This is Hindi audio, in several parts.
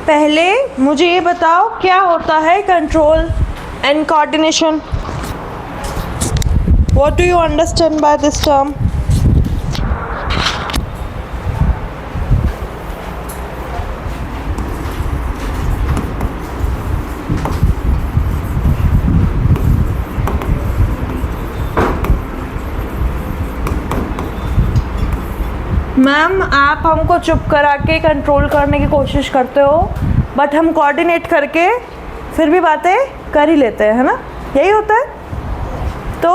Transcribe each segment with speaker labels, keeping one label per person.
Speaker 1: पहले मुझे ये बताओ क्या होता है control and coordination. What do you understand by this term? Ma'am आप हमको चुप करा के कंट्रोल करने की कोशिश करते हो, बट हम कोऑर्डिनेट करके फिर भी बातें कर ही लेते हैं, है ना? यही होता है। तो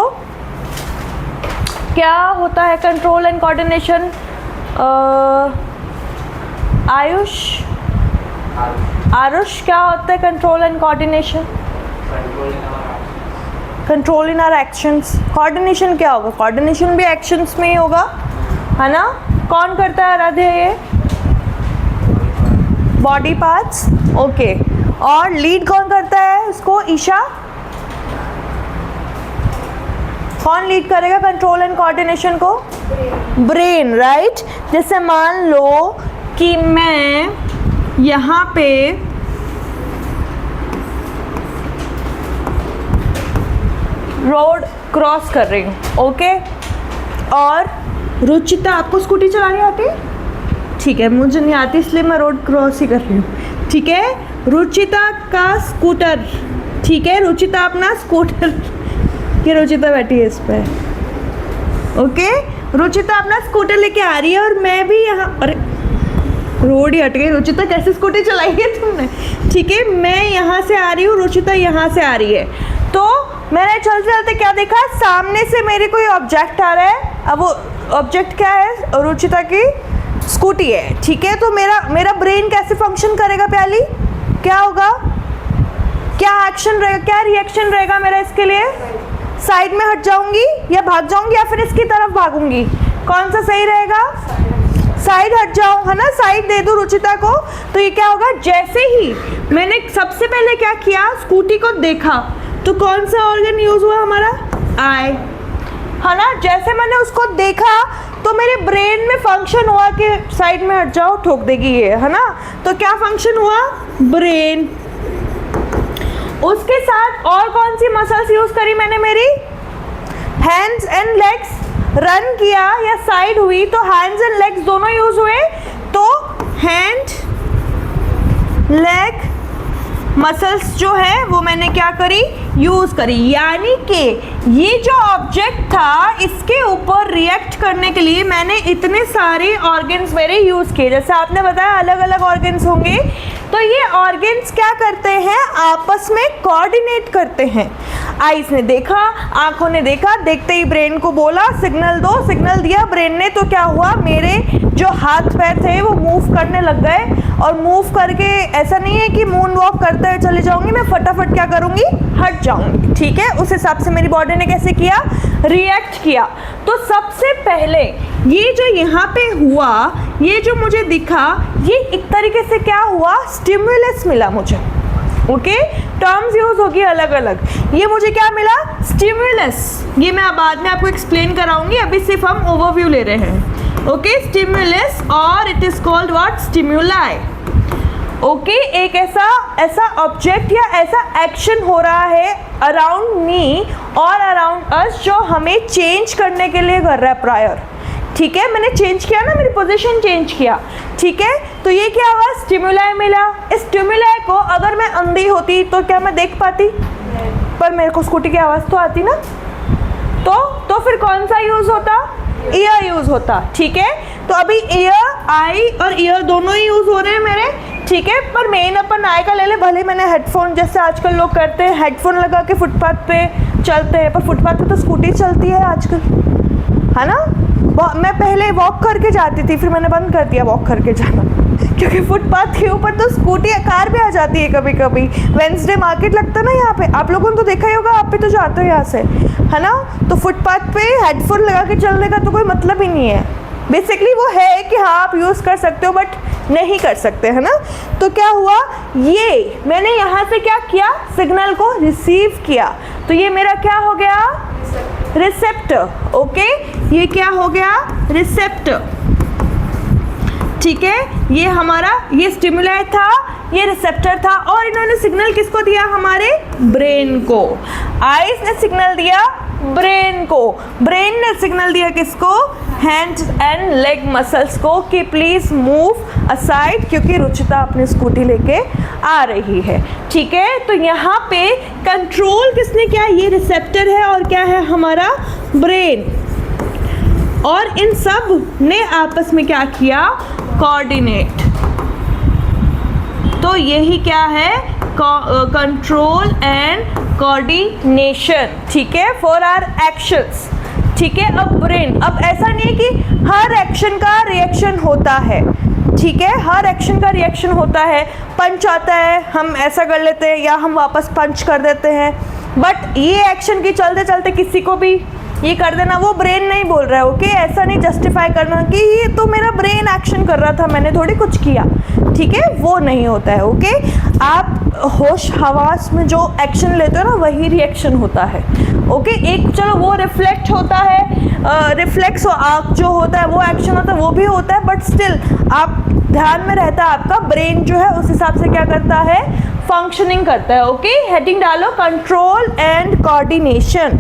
Speaker 1: क्या होता है कंट्रोल एंड कोऑर्डिनेशन? आरुष क्या होता है control and coordination? Control in our actions. Coordination क्या होगा? कोऑर्डिनेशन भी एक्शंस में ही होगा, है ना? कौन करता है आराध्य ये? Body parts, okay. और लीड कौन करता है उसको? ईशा। कौन लीड करेगा कंट्रोल एंड कोऑर्डिनेशन को? Brain, right. जैसे मान लो कि मैं यहाँ पे रोड क्रॉस कर रही हूँ, ओके। और रुचिता, आपको स्कूटी चलानी आती है? ठीक है, मुझे नहीं आती इसलिए मैं रोड क्रॉस ही कर रही हूँ, ठीक है। रुचिता का स्कूटर, ठीक है। रुचिता अपना स्कूटर, ये रुचिता बैठी है इस पे, ओके। रुचिता अपना स्कूटर लेके आ रही है और मैं भी यहाँ, अरे रोड ही हट गई। रुचिता कैसे स्कूटी चलाई है तुमने? ठीक है, मैं यहाँ से आ रही हूँ, रुचिता यहाँ से आ रही है। तो मैंने चलते चलते क्या देखा? सामने से मेरे कोई ऑब्जेक्ट आ रहा है। अब वो ऑब्जेक्ट क्या है? रुचिता की स्कूटी है, ठीक है। तो मेरा ब्रेन कैसे फंक्शन करेगा? प्याली, क्या होगा? क्या एक्शन रहेगा, क्या रिएक्शन रहेगा मेरा इसके लिए? साइड में हट जाऊंगी या भाग जाऊंगी या फिर इसकी तरफ भागूंगी? कौन सा सही रहेगा? साइड हट जाऊं, है ना? साइड दे दूं रुचिता को, तो ये क्या होगा? जैसे ही मैंने सबसे पहले क्या किया? स्कूटी को देखा, तो कौन सा ऑर्गन यूज हुआ हमारा? आई, है ना? जैसे मैंने उसको देखा तो मेरे ब्रेन में फंक्शन हुआ कि साइड में हट जाओ, ठोक देगी ये, है ना? तो क्या फंक्शन हुआ? ब्रेन। उसके साथ और कौन सी मसल्स यूज करी मैंने? मेरी हैंड्स एंड लेग्स। रन किया या साइड हुई तो हैंड्स एंड लेग्स दोनों यूज हुए। तो हैंड लेग मसल्स जो है वो मैंने क्या करी? यूज करी। यानी कि ये जो ऑब्जेक्ट था इसके ऊपर रिएक्ट करने के लिए मैंने इतने सारे ऑर्गन्स मेरे यूज किए। जैसे आपने बताया अलग अलग ऑर्गन्स होंगे, तो ये ऑर्गन्स क्या करते हैं? आपस में कोऑर्डिनेट करते हैं। आईज ने देखा, आंखों ने देखा, देखते ही ब्रेन को बोला सिग्नल दो, सिग्नल दिया ब्रेन ने, तो क्या हुआ? मेरे जो हाथ पैर थे वो मूव करने लग गए। और मूव करके ऐसा नहीं है कि मून वॉक करते हुए चले जाऊंगी, मैं फटाफट क्या करूंगी? हट जाऊंगी, ठीक है। उस हिसाब से मेरी बॉडी ने कैसे किया? रिएक्ट किया। तो सबसे पहले ये जो यहाँ पे हुआ, ये जो मुझे दिखा, ये एक तरीके से क्या हुआ? स्टिमुलस मिला मुझे, ओके। टर्म्स यूज होगी अलग अलग। ये मुझे क्या मिला? स्टिमुलस। ये मैं बाद में आपको एक्सप्लेन कराऊंगी, अभी सिर्फ हम ओवरव्यू ले रहे हैं, ओके। स्टिमुलस, और it is called what? Stimuli, okay. एक ऐसा ऑब्जेक्ट या ऐसा एक्शन हो रहा है अराउंड मी और अराउंड अस जो हमें चेंज करने के लिए कर रहा है प्रायर, ठीक है। मैंने चेंज किया ना, मेरी पोजीशन चेंज किया, ठीक है। तो ये क्या हुआ? स्टिमुलाई मिला। इस स्टिमुलाई को अगर मैं अंधी होती तो क्या मैं देख पाती? पर मेरे को स्कूटी की आवाज़ तो आती ना। तो फिर कौन सा यूज़ होता? ईयर यूज़ होता, ठीक है। तो अभी ईयर, आई और ईयर दोनों ही यूज़ हो रहे हैं मेरे, ठीक है। पर मेन अपन आई का ले ले। भले मैंने हेडफोन, जैसे आजकल लोग करते हैं, हेडफोन लगा के फुटपाथ पे चलते हैं, पर फुटपाथ पे तो स्कूटी चलती है आजकल, है ना? मैं पहले वॉक करके जाती थी, फिर मैंने बंद कर दिया वॉक करके जाना, क्योंकि फुटपाथ के ऊपर तो स्कूटी, कार भी आ जाती है कभी कभी। वेंसडे मार्केट लगता है ना यहाँ पे, आप लोगों ने तो देखा ही होगा, आप भी तो जाते हो यहाँ से, है ना? तो फुटपाथ पे हेडफोन लगा के चलने का तो कोई मतलब ही नहीं है। बेसिकली वो है कि हाँ आप यूज़ कर सकते हो, बट नहीं कर सकते, है ना? तो क्या हुआ? ये मैंने यहाँ से क्या किया? सिग्नल को रिसीव किया। तो ये मेरा क्या हो गया? Receptor, okay. ये क्या हो गया? रिसेप्टर। ठीक है, ये हमारा ये स्टिमुलाई था, ये रिसेप्टर था, और इन्होंने सिग्नल किसको दिया? हमारे ब्रेन को। आईज ने सिग्नल दिया ब्रेन को, ब्रेन ने सिग्नल दिया किसको? हैंड्स एंड लेग मसल्स को कि प्लीज मूव असाइड, क्योंकि रुचिता अपनी स्कूटी लेके आ रही है। ठीक है, तो यहाँ पे कंट्रोल किसने किया? ये रिसेप्टर है और क्या है? हमारा ब्रेन। और इन सब ने आपस में क्या किया? कोऑर्डिनेट। तो यही क्या है? Control and coordination. ठीक है, फॉर आवर एक्शंस। ठीक है, अब ब्रेन, अब ऐसा नहीं है कि हर एक्शन का रिएक्शन होता है। ठीक है, हर एक्शन का रिएक्शन होता है। पंच आता है, हम ऐसा कर लेते हैं या हम वापस पंच कर देते हैं, बट ये एक्शन की चलते चलते किसी को भी ये कर देना, वो ब्रेन नहीं बोल रहा है। ओके, ऐसा नहीं जस्टिफाई करना कि ये तो मेरा ब्रेन एक्शन कर रहा था, मैंने थोड़ी कुछ किया। ठीक है, वो नहीं होता है। ओके, आप होश हवास में जो एक्शन लेते हो ना, वही रिएक्शन होता है। ओके, एक चलो वो रिफ्लेक्ट होता है, रिफ्लेक्स आँख जो होता है वो एक्शन होता है, वो भी होता है, बट स्टिल आप ध्यान में रहता है, आपका ब्रेन जो है उस हिसाब से क्या करता है? फंक्शनिंग करता है। ओके, हेडिंग डालो control and coordination.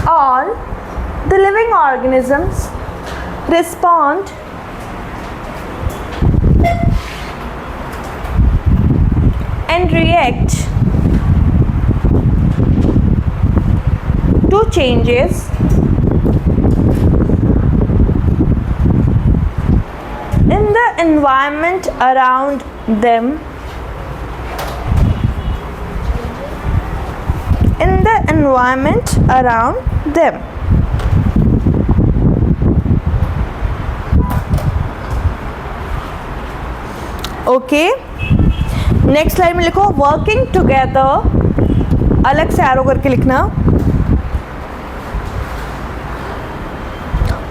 Speaker 1: All the living organisms respond and react to changes in the environment around them, okay, next line में लिखो वर्किंग टुगेदर, अलग से एरो करके लिखना,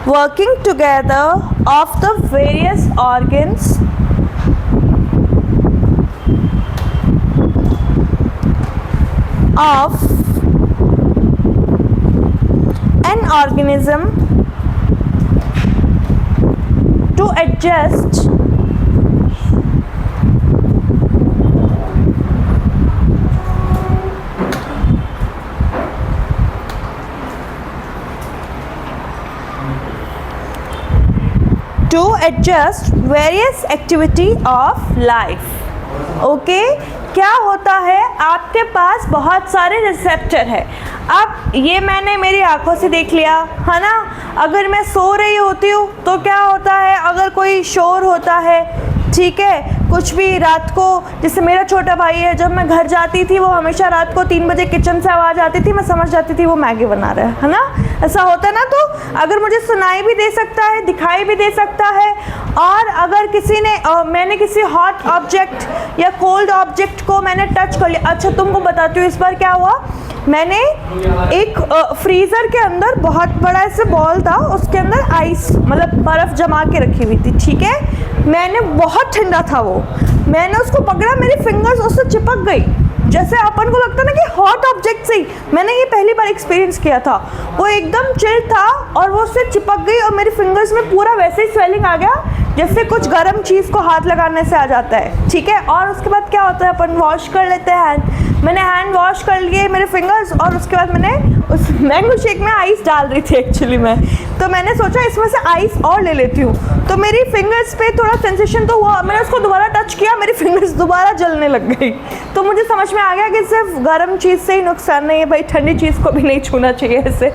Speaker 1: working together of the various organs of an organism to adjust various activity of life. Okay, क्या होता है? आपके पास बहुत सारे रिसेप्टर है। अब ये मैंने मेरी आंखों से देख लिया है ना। अगर मैं सो रही होती हूँ तो क्या होता है? अगर कोई शोर होता है, ठीक है, कुछ भी रात को, जैसे मेरा छोटा भाई है, जब मैं घर जाती थी वो हमेशा रात को 3 बजे किचन से आवाज़ आती थी, मैं समझ जाती थी वो मैगी बना रहा है ना। ऐसा होता है ना। तो अगर मुझे सुनाई भी दे सकता है, दिखाई भी दे सकता है, और अगर किसी ने मैंने किसी हॉट ऑब्जेक्ट या कोल्ड ऑब्जेक्ट को मैंने टच कर लिया। अच्छा, तुमको बताती हूँ इस बार क्या हुआ। मैंने एक फ्रीज़र के अंदर बहुत बड़ा ऐसे बॉल था, उसके अंदर आइस मतलब बर्फ़ जमा के रखी हुई थी। ठीक है, मैंने बहुत ठंडा था वो, मैंने उसको पकड़ा, मेरी फिंगर्स उससे चिपक गई। जैसे अपन को लगता ना कि हॉट ऑब्जेक्ट से ही, मैंने ये पहली बार एक्सपीरियंस किया था। वो एकदम चिल था और वो उससे चिपक गई और मेरी फिंगर्स में पूरा वैसे ही स्वेलिंग आ गया जैसे कुछ गर्म चीज़ को हाथ लगाने से आ जाता है। ठीक है, और उसके बाद क्या होता है, अपन वॉश कर लेते हैं हैंड। मैंने हैंड वॉश कर लिए मेरे फिंगर्स, और उसके बाद मैंने उस मैंगो शेक में आइस डाल रही थी एक्चुअली मैं, तो मैंने सोचा इसमें से आइस और ले लेती हूँ। तो मेरी फिंगर्स पे थोड़ा सेंसेशन तो हुआ, मैंने उसको दोबारा टच किया, मेरी फिंगर्स दोबारा जलने लग गई। तो मुझे समझ में आ गया कि सिर्फ गर्म चीज़ से ही नुकसान नहीं है भाई, ठंडी चीज़ को भी नहीं छूना चाहिए। ऐसे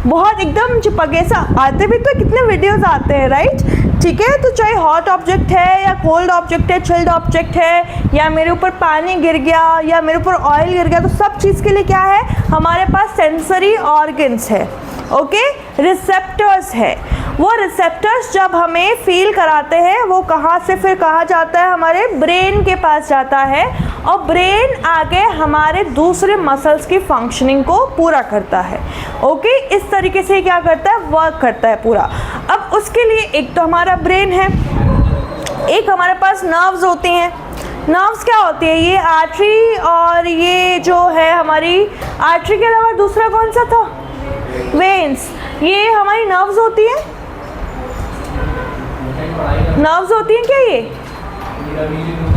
Speaker 1: बहुत एकदम चिपके सा आते भी तो कितने वीडियोज़ आते हैं, राइट। ठीक है, तो चाहे हॉट ऑब्जेक्ट है या कोल्ड ऑब्जेक्ट है, चिल्ड ऑब्जेक्ट है, या मेरे ऊपर पानी गिर गया या मेरे ऊपर ऑयल गिर गया, तो सब चीज़ के लिए क्या है, हमारे पास सेंसरी ऑर्गन्स है। ओके, रिसेप्टर्स है। वो रिसेप्टर्स जब हमें फील कराते हैं, वो कहाँ से फिर कहाँ जाता है, हमारे ब्रेन के पास जाता है, और ब्रेन आगे हमारे दूसरे मसल्स की फंक्शनिंग को पूरा करता है। ओके, इस तरीके से क्या करता है, वर्क करता है पूरा। अब उसके लिए एक तो हमारा ब्रेन है, एक हमारे पास नर्व्स होती हैं। नर्व्स क्या होती है, ये आर्टरी और ये जो है हमारी आर्टरी के अलावा दूसरा कौन सा था, वेन्स, ये हमारी नर्व्स होती हैं। नर्व्स होती हैं क्या, ये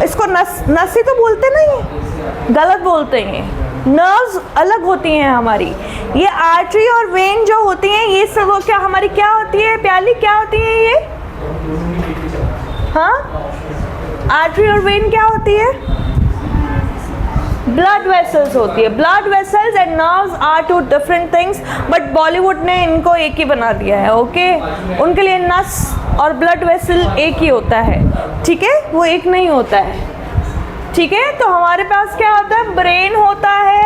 Speaker 1: इसको नस ही तो बोलते नहीं, गलत बोलते हैं। नर्व्स अलग होती हैं हमारी, ये आर्टरी और वेन जो होती हैं ये सब क्या हमारी क्या होती है प्याली, क्या होती है ये, हाँ, आर्टरी और वेन क्या होती है, ब्लड वेसल्स होती है। Blood vessels and nerves are two different things, but Bollywood ने इनको एक ही बना दिया है। ओके, उनके लिए नस और ब्लड वेसल एक ही होता है, ठीक है, वो एक नहीं होता है, ठीक है। तो हमारे पास क्या होता है, ब्रेन होता है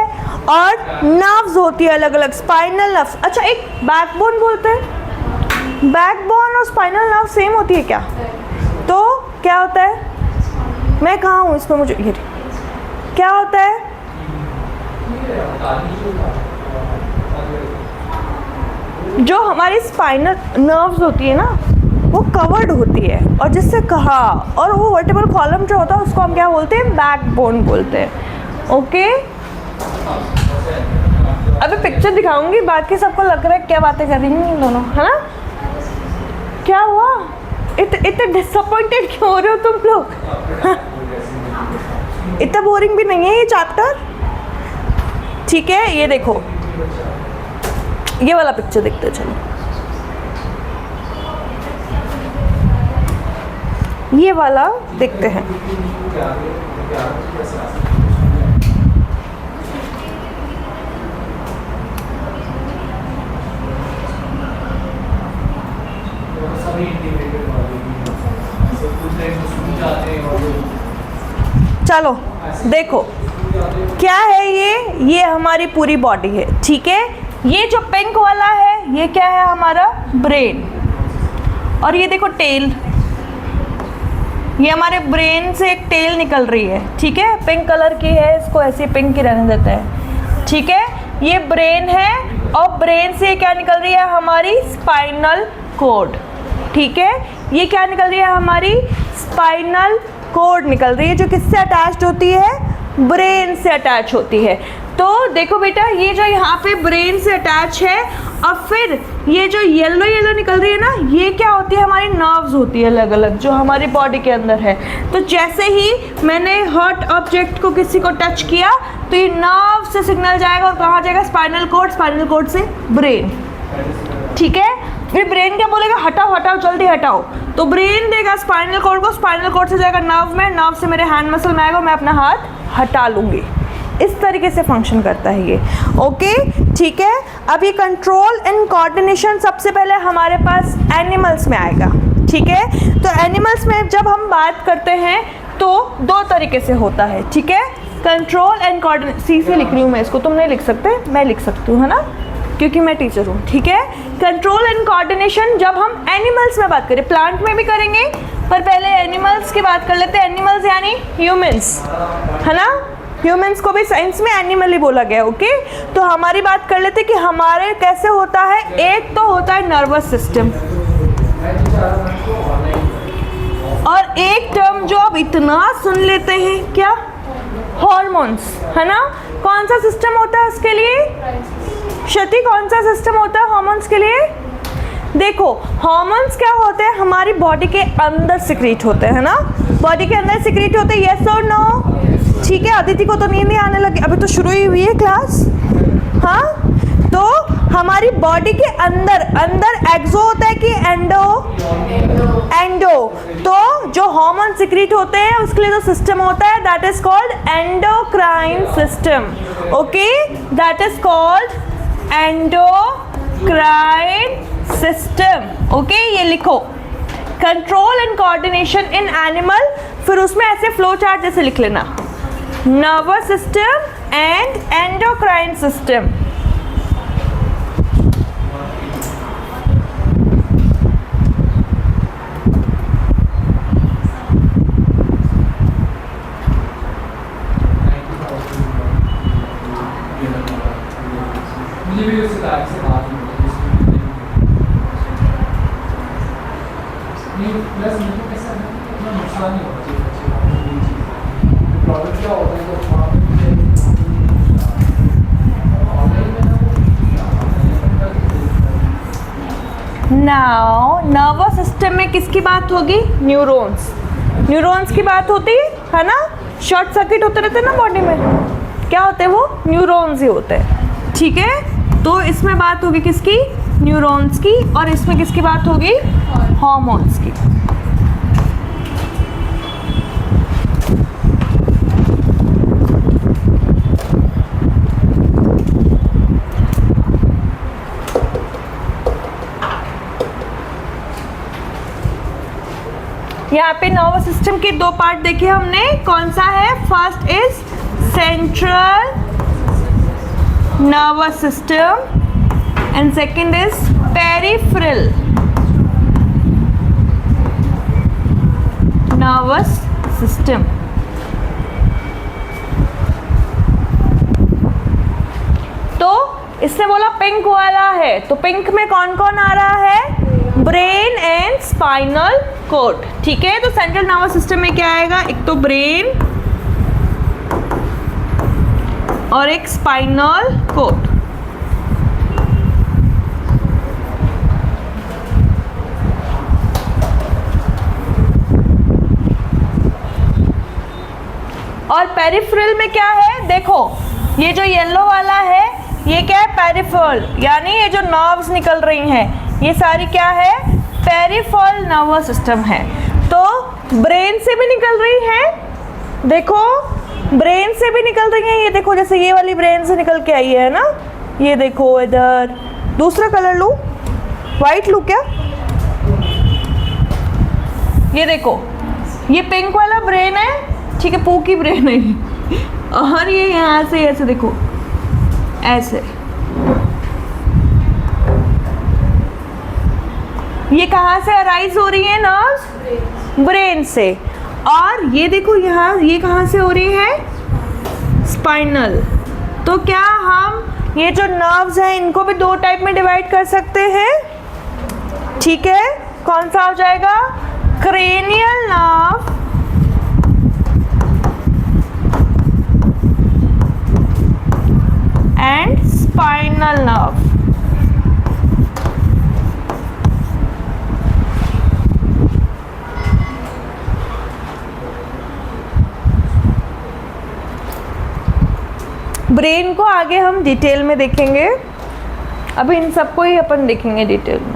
Speaker 1: और नर्व्स होती है अलग अलग, स्पाइनल नर्व्स। अच्छा, एक बैकबोन बोलते हैं, बैकबोन और स्पाइनल नर्व सेम होती है क्या, तो क्या होता है, मैं कहाँ हूँ इसमें, मुझे ये क्या होता है, जो हमारी स्पाइनल नर्व्स होती है ना वो कवर्ड होती है, और जिससे कहा, और वो वर्टिब्रल कॉलम जो होता है उसको हम क्या बोलते हैं, बैकबोन बोलते हैं। ओके, अभी पिक्चर दिखाऊंगी, बाकी सबको लग रहा है क्या बातें कर रही हैं दोनों, है ना, क्या हुआ, इतने डिसअपॉइंटेड क्यों हो रहे हो तुम लोग, इतना बोरिंग भी नहीं है ये चैप्टर, ठीक है। ये देखो, ये वाला पिक्चर देखते चलो, ये वाला देखते हैं। चलो देखो क्या है ये हमारी पूरी बॉडी है, ठीक है। ये जो पिंक वाला है ये क्या है, हमारा ब्रेन, और ये देखो टेल, ये हमारे ब्रेन से एक टेल निकल रही है, ठीक है, पिंक कलर की है, इसको ऐसे पिंक ही रहने देते हैं, ठीक है। ये ब्रेन है और ब्रेन से क्या निकल रही है, हमारी स्पाइनल कॉर्ड, ठीक है। ये क्या निकल रही है, हमारी स्पाइनल कॉर्ड निकल रही है, जो किससे अटैच्ड होती है, ब्रेन से अटैच होती है। तो देखो बेटा, ये जो यहाँ पे ब्रेन से अटैच है, और फिर ये जो येलो येलो निकल रही है ना, ये क्या होती है, हमारी नर्व्स होती है अलग अलग, जो हमारी बॉडी के अंदर है। तो जैसे ही मैंने हॉट ऑब्जेक्ट को किसी को टच किया तो ये नर्व से सिग्नल जाएगा, और कहाँ जाएगा, स्पाइनल कॉर्ड, स्पाइनल कॉर्ड से ब्रेन, ठीक है। फिर ब्रेन क्या बोलेगा, हटाओ हटाओ जल्दी हटाओ, तो ब्रेन देगा स्पाइनल कॉर्ड को, स्पाइनल कॉर्ड से जाएगा नर्व में, नर्व से मेरे हैंड मसल में आएगा, मैं अपना हाथ हटा लूँगी। इस तरीके से फंक्शन करता है ये, ओके, ठीक है। अब ये कंट्रोल एंड कोऑर्डिनेशन सबसे पहले हमारे पास एनिमल्स में आएगा, ठीक है। तो एनिमल्स में जब हम बात करते हैं तो दो तरीके से होता है, ठीक है। कंट्रोल एंड कोऑर्डिनेशन, सी से लिख रही हूँ मैं इसको, तुम नहीं लिख सकते, मैं लिख सकती हूँ, है ना, क्योंकि मैं टीचर हूँ, ठीक है। कंट्रोल एंड कोऑर्डिनेशन जब हम एनिमल्स में बात करें, प्लांट में भी करेंगे, पर पहले एनिमल्स की बात कर लेते हैं। एनिमल्स यानी ह्यूमंस, है ना, ह्यूमंस को भी साइंस में एनिमल ही बोला गया, ओके। तो हमारी बात कर लेते हैं कि हमारे कैसे होता है। एक तो होता है नर्वस सिस्टम, और एक टर्म जो आप इतना सुन लेते हैं, क्या, हॉर्मोन्स, है ना। कौन सा सिस्टम होता है उसके लिए, क्षति, कौन सा सिस्टम होता है हार्मोन्स के लिए। देखो, हार्मोन्स क्या होते हैं, हमारी बॉडी के अंदर सिक्रीट होते हैं ना, बॉडी के अंदर सिक्रीट होते हैं, यस और नो, ठीक है। अदिति को तो नींद नहीं आने लगी, अभी तो शुरू ही हुई है क्लास, हाँ। तो हमारी बॉडी के अंदर एक्सो होता है कि एंडो, तो जो हार्मोन सिक्रीट होते हैं उसके लिए जो सिस्टम होता है that is called endocrine system, okay, that is called endocrine system, okay. ये लिखो, control and coordination in animal, फिर उसमें ऐसे फ्लो चार्ट जैसे लिख लेना, nervous system and endocrine system. Now nervous system में किसकी बात होगी? न्यूरॉन्स। न्यूरॉन्स की बात होती है ना? शॉर्ट सर्किट होते रहते हैं ना बॉडी में, क्या होते हैं वो? न्यूरॉन्स ही होते हैं, ठीक है। तो इसमें बात होगी किसकी? न्यूरॉन्स की। और इसमें किसकी बात होगी? हार्मोन्स की। यहाँ पे नर्वस सिस्टम के दो पार्ट देखे हमने, कौन सा है? First is central nervous system and second is peripheral nervous system. तो इसने बोला पिंक वाला है, तो पिंक में कौन कौन आ रहा है? ब्रेन एंड स्पाइनल कॉर्ड, ठीक है। तो सेंट्रल नर्वस सिस्टम में क्या आएगा? एक तो ब्रेन और एक स्पाइनल कॉर्ड। और पेरिफेरल में क्या है? देखो ये जो येलो वाला है ये क्या है? पेरिफेरल, यानी ये जो नर्व्स निकल रही हैं ये सारी क्या है? पेरिफेरल नर्वस सिस्टम है। तो ब्रेन से भी निकल रही है, देखो ब्रेन से भी निकल रही है। ये देखो जैसे ये वाली ब्रेन से निकल के आई है ना, ये देखो इधर। दूसरा कलर लूँ, वाइट लूँ क्या? ये देखो ये पिंक वाला ब्रेन है, ठीक है, पू की ब्रेन है। और ये यहाँ से ऐसे देखो, ऐसे ये कहाँ से अराइज हो रही है? नर्व्स ब्रेन से। और ये देखो यहाँ ये कहाँ से हो रही है? स्पाइनल। तो क्या हम ये जो नर्व्स हैं इनको भी दो टाइप में डिवाइड कर सकते हैं, ठीक है। कौन सा हो जाएगा? Cranial nerve and spinal nerve. Brain को आगे हम डिटेल में देखेंगे, अभी इन सबको ही अपन देखेंगे डिटेल में।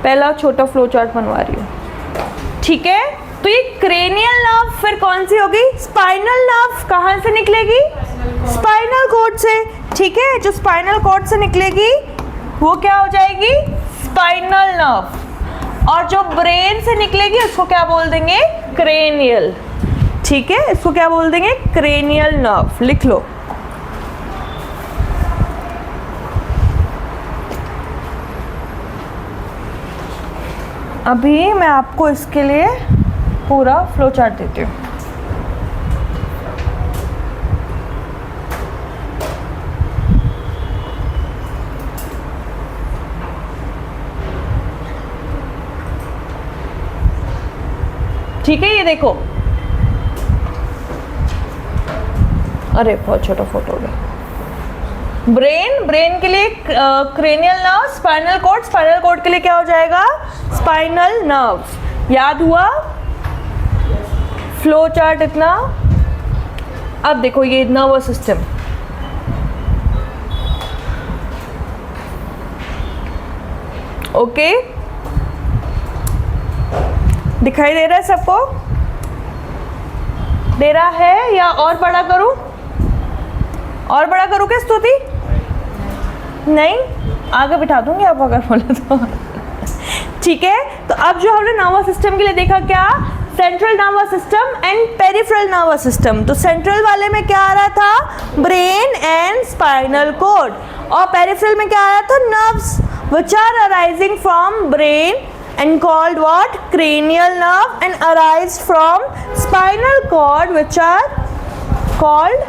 Speaker 1: पहला छोटा फ्लो चार्ट बनवा रही हूँ, ठीक है। तो ये क्रेनियल नर्व फिर कौन सी होगी? Spinal nerve. कहाँ से निकलेगी? स्पाइनल कॉर्ड से, ठीक है। जो स्पाइनल कॉर्ड से निकलेगी वो क्या हो जाएगी? Spinal nerve. और जो ब्रेन से निकलेगी उसको क्या बोल देंगे? क्रेनियल, ठीक है। इसको क्या बोल देंगे? Cranial nerve. लिख लो। अभी मैं आपको इसके लिए पूरा फ्लो चार्ट देती हूँ। ठीक है, ये देखो, अरे बहुत छोटा फोटो हो गया। ब्रेन के लिए क्रेनियल नर्व, स्पाइनल कॉर्ड के लिए क्या हो जाएगा? Spinal nerves. याद हुआ फ्लो चार्ट इतना? अब देखो ये नर्वस सिस्टम, ओके, दिखाई दे रहा है सबको? दे रहा है या और बड़ा करूं? और बड़ा करूं क्या स्तुति? नहीं, आगे बिठा दूंगी आप अगर बोले तो। ठीक है, तो अब जो हमने नर्वस सिस्टम के लिए देखा क्या? Central nervous system and peripheral nervous system. तो सेंट्रल वाले में क्या आ रहा था? Brain and spinal cord. और पेरिफेरल में क्या आ रहा था? Nerves which are arising from brain and called what? Cranial nerve, and arise from spinal cord which are called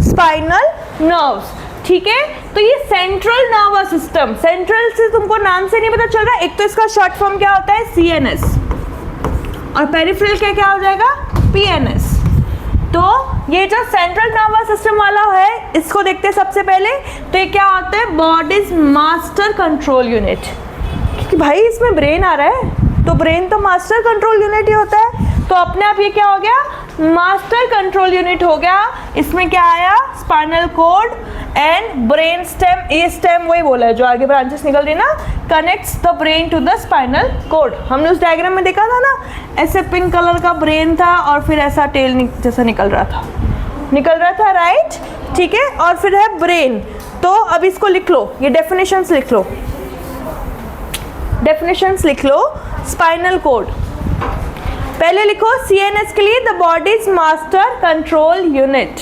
Speaker 1: spinal nerves। ठीक है, तो ये सेंट्रल नर्वस सिस्टम, सेंट्रल से तुमको नाम से नहीं पता चल रहा, एक तो इसका शॉर्ट फॉर्म क्या होता है? CNS, और पेरिफेरल क्या हो जाएगा? PNS। तो ये जो सेंट्रल नर्वस सिस्टम वाला है इसको देखते हैं सबसे पहले। तो ये क्या होता है? Bodies master control unit. कि भाई इसमें ब्रेन आ रहा है, तो ब्रेन तो मास्टर कंट्रोल यूनिट ही होता है, तो अपने आप ये क्या हो गया, मास्टर कंट्रोल यूनिट हो गया। इसमें क्या आया, spinal cord and brain stem. ये स्टेम वही बोला है जो आगे ब्रांचेस निकल रही ना, connects the brain to the spinal cord. हमने उस डायग्राम में देखा था ना, ऐसे पिंक कलर का ब्रेन था और फिर ऐसा टेल जैसा निकल रहा था, राइट, ठीक है। और फिर है ब्रेन, तो अब इसको लिख लो, ये डेफिनेशंस लिख लो, स्पाइनल कॉर्ड पहले लिखो, CNS के लिए the bodies master control unit.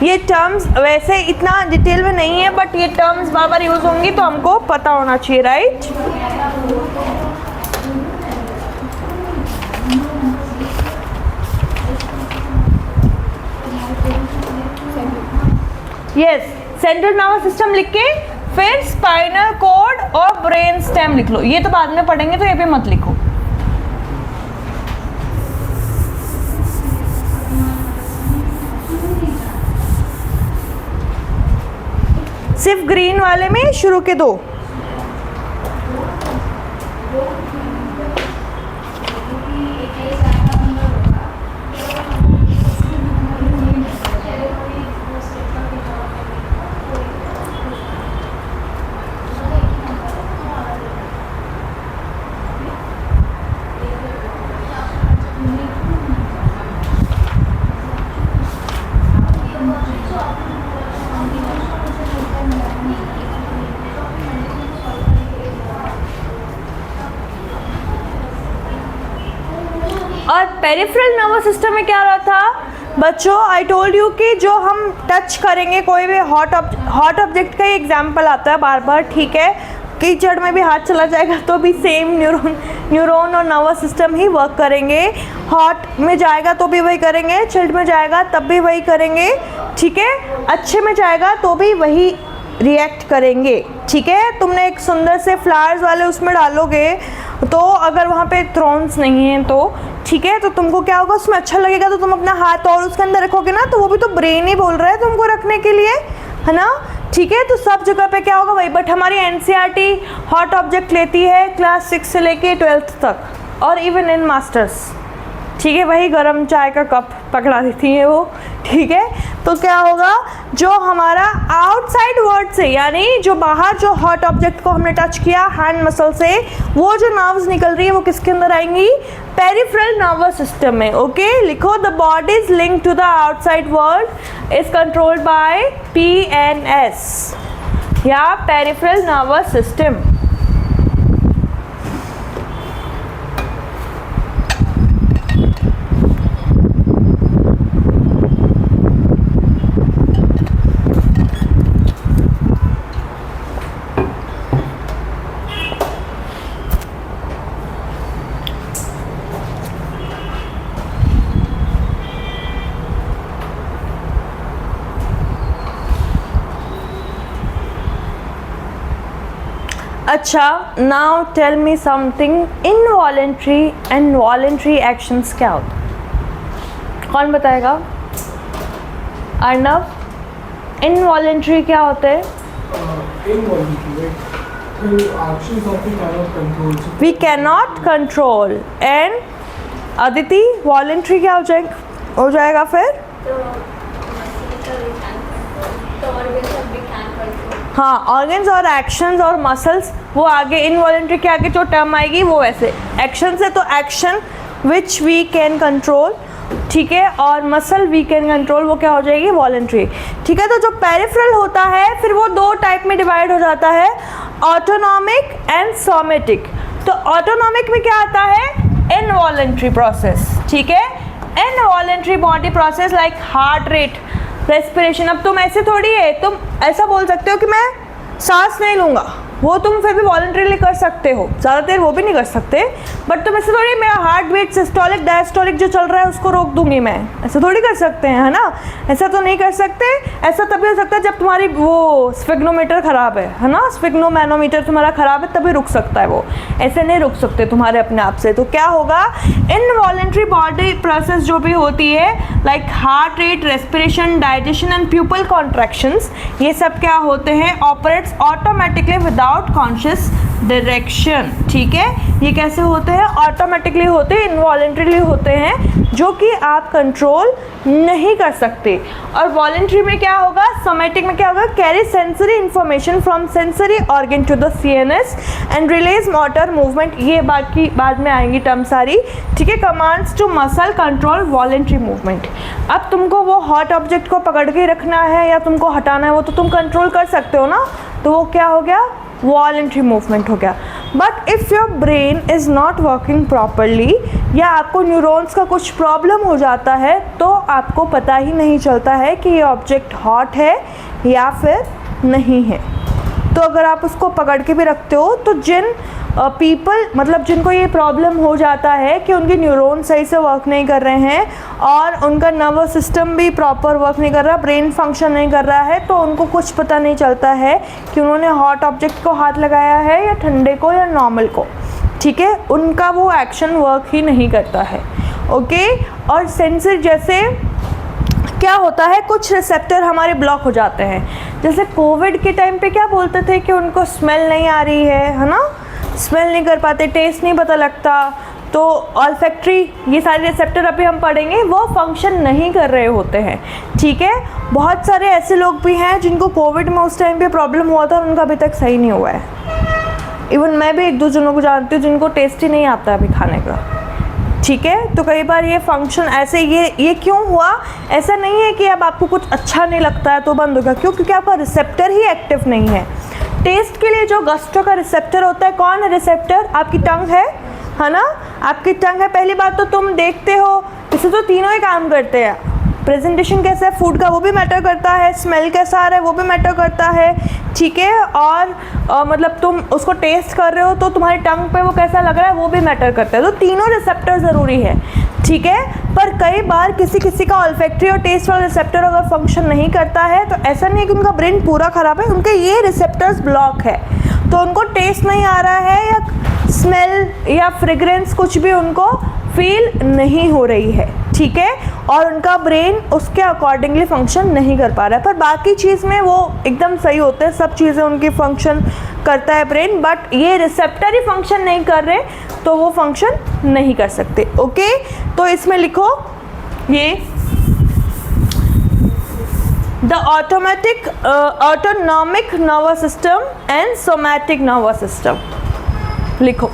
Speaker 1: ये टर्म्स वैसे इतना डिटेल में नहीं है, बट ये टर्म्स बार बार यूज होंगी तो हमको पता होना चाहिए, right. Yes, central nervous system लिख के फिर स्पाइनल कॉर्ड और ब्रेन स्टेम लिख लो। ये तो बाद में पढ़ेंगे, तो ये भी मत लिखो। सिर्फ ग्रीन वाले में शुरू के दो। और पेरिफेरल नर्वस सिस्टम में क्या हो रहा था बच्चों, आई टोल्ड यू कि जो हम टच करेंगे कोई भी हॉट ऑब्जेक्ट का ही एग्जाम्पल आता है बार बार, ठीक है। कीचड़ में भी हाथ चला जाएगा तो भी सेम न्यूरॉन और नर्वस सिस्टम ही वर्क करेंगे। हॉट में जाएगा तो भी वही करेंगे, चिल्ड में जाएगा तब भी वही करेंगे, ठीक है। अच्छे में जाएगा तो भी वही रिएक्ट करेंगे, ठीक है। तुमने एक सुंदर से फ्लावर्स वाले उसमें डालोगे तो अगर वहाँ पे थ्रॉन्स नहीं है तो ठीक है, तो तुमको क्या होगा, उसमें अच्छा लगेगा तो तुम अपना हाथ और उसके अंदर रखोगे ना, तो वो भी तो ब्रेन ही बोल रहा है तुमको रखने के लिए, है ना, ठीक है। तो सब जगह पे क्या होगा वही, बट हमारी NCERT हॉट ऑब्जेक्ट लेती है क्लास 6 से लेके 12th तक, और इवन इन मास्टर्स, ठीक है, वही गर्म चाय का कप पकड़ा देती है वो, ठीक है। तो क्या होगा, जो हमारा आउटसाइड वर्ड से, यानी जो बाहर जो हॉट ऑब्जेक्ट को हमने टच किया हैंड मसल से, वो जो नर्व्स निकल रही है वो किसके अंदर आएंगी, पेरिफेरल नर्वस सिस्टम में, ओके। लिखो, the body is linked to the outside world is controlled by PNS या पेरिफेरल नर्वस सिस्टम। अच्छा, now tell me something, involuntary and voluntary actions क्या होता है, कौन बताएगा? अर्नव, इनवॉलेंट्री क्या होते हैं? We can not control. And Aditi, voluntary क्या हो जाएगा फिर? हाँ, ऑर्गन्स और एक्शंस और मसल्स, वो आगे इनवॉलेंट्री के आगे जो टर्म आएगी वो वैसे एक्शन से, तो action which we can control, ठीक है, और मसल वी कैन कंट्रोल, वो क्या हो जाएगी, वॉलेंट्री, ठीक है। तो जो पेरिफेरल होता है फिर वो दो टाइप में डिवाइड हो जाता है, ऑटोनॉमिक एंड सोमेटिक। तो ऑटोनॉमिक में क्या आता है, इनवॉलेंट्री प्रोसेस, ठीक है, involuntary body process like heart rate, respiration. अब तुम ऐसे थोड़ी है, तुम ऐसा बोल सकते हो कि मैं सांस नहीं लूँगा, वो तुम फिर भी वॉलंटरीली कर सकते हो, ज़्यादा देर वो भी नहीं कर सकते, बट तुम ऐसे थोड़ी मेरा हार्ट बीट सिस्टोलिक डायस्टोलिक जो चल रहा है उसको रोक दूंगी मैं, ऐसे थोड़ी कर सकते हैं, है ना। ऐसा तो नहीं कर सकते। ऐसा तभी हो सकता है जब तुम्हारी वो स्फिग्नोमीटर ख़राब है ना, स्फिग्नोमैनोमीटर तुम्हारा ख़राब है, तभी रुक सकता है वो, ऐसे नहीं रुक सकते तुम्हारे अपने आप से। तो क्या होगा, इनवॉलंटरी बॉडी प्रोसेस जो भी होती है like heart rate, respiration, digestion and pupil contractions, ये सब क्या होते हैं, operates automatically without conscious direction. ठीक है, ये कैसे होते हैं, ऑटोमेटिकली होते हैं, इनवॉलंटरीली होते हैं, जो कि आप कंट्रोल नहीं कर सकते। और वॉलंटरी में क्या होगा, सोमैटिक में क्या होगा, carry sensory information from sensory organ to the CNS and release motor movement, ये बाकी बाद में आएंगी टर्म सारी। ठीक है, commands to muscle control voluntary movement. अब तुमको वो हॉट ऑब्जेक्ट को पकड़ के रखना है या तुमको हटाना है, वो तो तुम कंट्रोल कर सकते हो ना, तो वो क्या हो गया, वॉलंटरी मूवमेंट हो गया। But if your brain is not working properly, या आपको न्यूरॉन्स का कुछ प्रॉब्लम हो जाता है, तो आपको पता ही नहीं चलता है कि ये ऑब्जेक्ट हॉट है या फिर नहीं है। तो अगर आप उसको पकड़ के भी रखते हो, तो जिन पीपल मतलब जिनको ये प्रॉब्लम हो जाता है कि उनके न्यूरॉन सही से वर्क नहीं कर रहे हैं और उनका नर्वस सिस्टम भी प्रॉपर वर्क नहीं कर रहा, ब्रेन फंक्शन नहीं कर रहा है, तो उनको कुछ पता नहीं चलता है कि उन्होंने हॉट ऑब्जेक्ट को हाथ लगाया है या ठंडे को या नॉर्मल को। ठीक है, उनका वो एक्शन वर्क ही नहीं करता है। ओके, और सेंसर जैसे क्या होता है, कुछ रिसेप्टर हमारे ब्लॉक हो जाते हैं। जैसे कोविड के टाइम पे क्या बोलते थे कि उनको स्मेल नहीं आ रही है ना, स्मेल नहीं कर पाते, टेस्ट नहीं पता लगता, तो ऑल्फैक्टरी ये सारे रिसेप्टर अभी हम पढ़ेंगे, वो फंक्शन नहीं कर रहे होते हैं। ठीक है, बहुत सारे ऐसे लोग भी हैं जिनको कोविड में उस टाइम पे प्रॉब्लम हुआ था और उनका अभी तक सही नहीं हुआ है। इवन मैं भी एक दो जनों को जानती हूँ जिनको टेस्ट ही नहीं आता अभी खाने का। ठीक है, तो कई बार ये फंक्शन ऐसे ये क्यों हुआ, ऐसा नहीं है कि अब आपको कुछ अच्छा नहीं लगता है तो बंद होगा, क्योंकि आपका रिसेप्टर ही एक्टिव नहीं है। टेस्ट के लिए जो गस्टो का रिसेप्टर होता है, कौन है रिसेप्टर, आपकी टंग है ना, आपकी टंग है। पहली बात तो तुम देखते हो, इससे तो तीनों ही काम करते हैं। प्रेजेंटेशन कैसा है फूड का वो भी मैटर करता है, स्मेल कैसा आ रहा है वो भी मैटर करता है। ठीक है, और मतलब तुम उसको टेस्ट कर रहे हो तो तुम्हारी टंग पे वो कैसा लग रहा है वो भी मैटर करता है। तो तीनों रिसेप्टर ज़रूरी है। ठीक है, पर कई बार किसी का ऑल्फैक्टरी और टेस्ट वाला रिसेप्टर अगर फंक्शन नहीं करता है, तो ऐसा नहीं है कि उनका ब्रेन पूरा ख़राब है, उनके ये रिसेप्टर्स ब्लॉक है, तो उनको टेस्ट नहीं आ रहा है या स्मेल या फ्रेग्रेंस कुछ भी उनको फील नहीं हो रही है। ठीक है, और उनका ब्रेन उसके अकॉर्डिंगली फंक्शन नहीं कर पा रहा है, पर बाकी चीज़ में वो एकदम सही होते हैं, सब चीज़ें उनकी फंक्शन करता है ब्रेन, बट ये रिसेप्टर ही फंक्शन नहीं कर रहे तो वो फंक्शन नहीं कर सकते। ओके, तो इसमें लिखो ये the autonomic nervous system and somatic nervous system लिखो।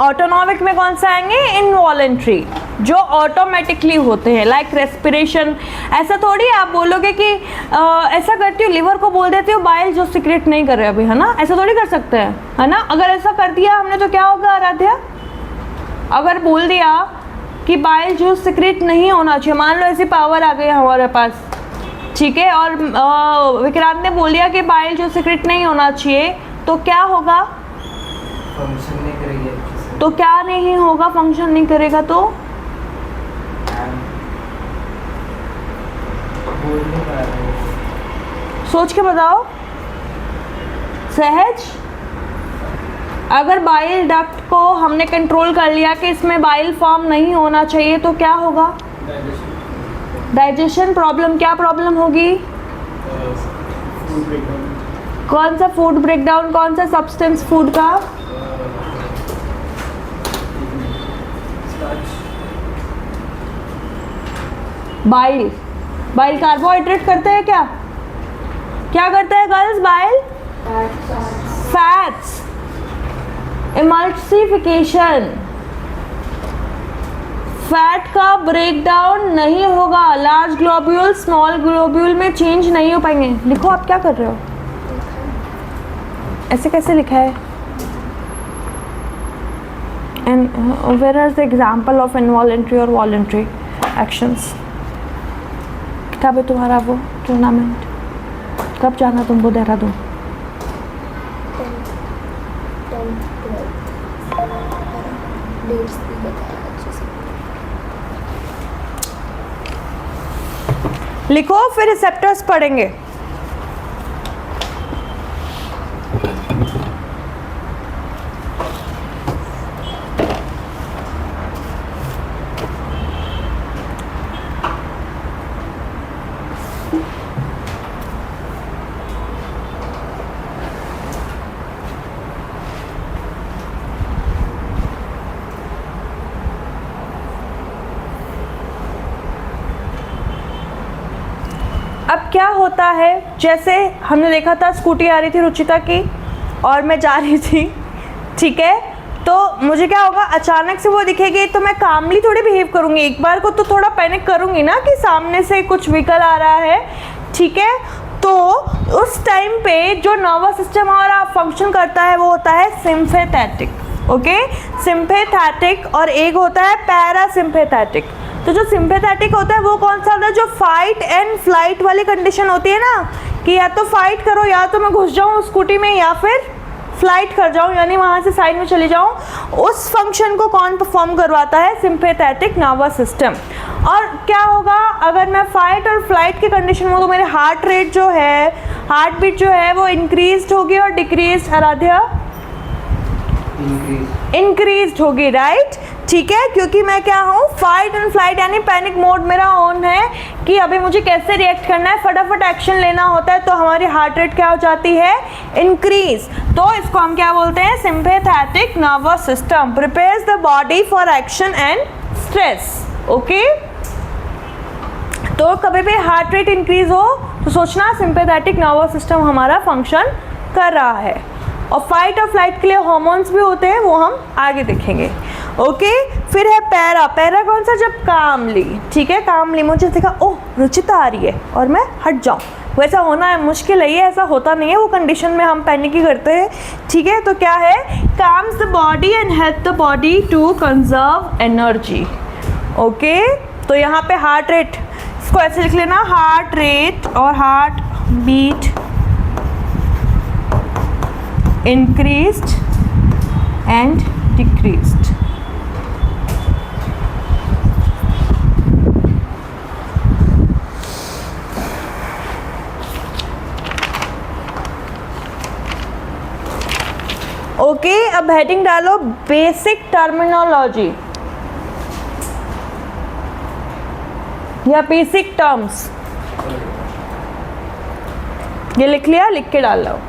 Speaker 1: ऑटोनॉमिक में कौन सा आएंगे, इनवॉलेंट्री, जो ऑटोमेटिकली होते हैं, लाइक रेस्पिरेशन। ऐसा थोड़ी आप बोलोगे कि ऐसा करती हूँ, लिवर को बोल देती हूँ बाइल जो सीक्रेट नहीं कर रहे अभी, है ना, ऐसा थोड़ी कर सकते हैं, है ना। अगर ऐसा कर दिया हमने तो क्या होगा आराध्या, अगर बोल दिया कि बाइल जूस सीक्रेट नहीं होना चाहिए, मान लो ऐसी पावर आ गई हमारे पास, ठीक है, और विक्रांत ने बोल दिया कि बाइल जूस सीक्रेट नहीं होना चाहिए, तो क्या होगा,
Speaker 2: फंक्शन नहीं करेगी।
Speaker 1: तो क्या नहीं होगा, फंक्शन नहीं करेगा तो सोच के बताओ सहज। अगर बाइल डक्ट को हमने कंट्रोल कर लिया कि इसमें बाइल फॉर्म नहीं होना चाहिए, तो क्या होगा, डाइजेशन प्रॉब्लम। क्या प्रॉब्लम होगी, कौन सा फूड ब्रेकडाउन, कौन सा सब्सटेंस फूड का, बाइल। बाइल कार्बोहाइड्रेट करते हैं क्या, क्या करते हैं girls, bile fats, emulsification, fat का ब्रेकडाउन नहीं होगा, लार्ज ग्लोब्यूल स्मॉल ग्लोब्यूल में चेंज नहीं हो पाएंगे। लिखो आप क्या कर रहे हो, ऐसे कैसे लिखा है, And where is the example of involuntary or voluntary actions? कब है तुम्हारा वो टूर्नामेंट? कब जाना तुमको देहरादून?
Speaker 3: 10th 12th डेट्स भी बताया अच्छे से।
Speaker 1: लिखो, फिर रिसेप्टर्स पढ़ेंगे। अब क्या होता है, जैसे हमने देखा था स्कूटी आ रही थी रुचिता की और मैं जा रही थी, ठीक है, तो मुझे क्या होगा, अचानक से वो दिखेगी तो मैं कामली थोड़ी बिहेव करूँगी, एक बार को तो थोड़ा पैनिक करूँगी ना कि सामने से कुछ व्हीकल आ रहा है, ठीक है। तो उस टाइम पे जो नर्वस सिस्टम हमारा फंक्शन करता है वो होता है सिम्पैथेटिक, ओके, सिम्पैथेटिक, और एक होता है पैरासिम्पैथेटिक। तो जो सिम्पैथेटिक होता है वो कौन सा होता है, जो फाइट एंड फ्लाइट वाली कंडीशन होती है ना, कि या तो फाइट करो, या तो मैं घुस जाऊँ स्कूटी में, या फिर फ्लाइट कर जाऊँ, यानी वहाँ से साइड में चली जाऊँ। उस फंक्शन को कौन परफॉर्म करवाता है, सिम्पैथेटिक नर्वस सिस्टम। और क्या होगा, अगर मैं फाइट और फ्लाइट की कंडीशन में हूँ तो मेरे हार्ट रेट जो है, हार्ट बीट जो है वो इंक्रीज होगी और डिक्रीज, आराध्या इंक्रीज होगी, राइट, ठीक है, क्योंकि मैं क्या हूँ, फाइट एंड फ्लाइट यानी पैनिक मोड मेरा ऑन है कि अभी मुझे कैसे रिएक्ट करना है, फटाफट एक्शन लेना होता है, तो हमारी हार्ट रेट क्या हो जाती है, इंक्रीज। तो इसको हम क्या बोलते हैं, sympathetic nervous system prepares the body for action and stress, okay. तो कभी भी हार्ट रेट इंक्रीज हो तो सोचना सिम्पैथेटिक नर्वस सिस्टम हमारा फंक्शन कर रहा है। और फाइट और फ्लाइट के लिए हार्मोन्स भी होते हैं, वो हम आगे देखेंगे, ओके। फिर है पैरा, पैरा कौन सा, जब कामली, ठीक है, कामली, मुझे देखा ओह रुचिता आ रही है और मैं हट जाऊँ, वैसा होना है मुश्किल है, ये ऐसा होता नहीं है, वो कंडीशन में हम पैनिक ही करते हैं, ठीक है। तो क्या है, calms the body and help the body to conserve energy, okay. तो यहाँ पे हार्ट रेट, इसको ऐसे लिख लेना, हार्ट रेट और heart beat increased and decreased, ओके। अब हेडिंग डालो बेसिक टर्मिनोलॉजी या बेसिक टर्म्स, ये लिख लिया, लिख के डाल लो।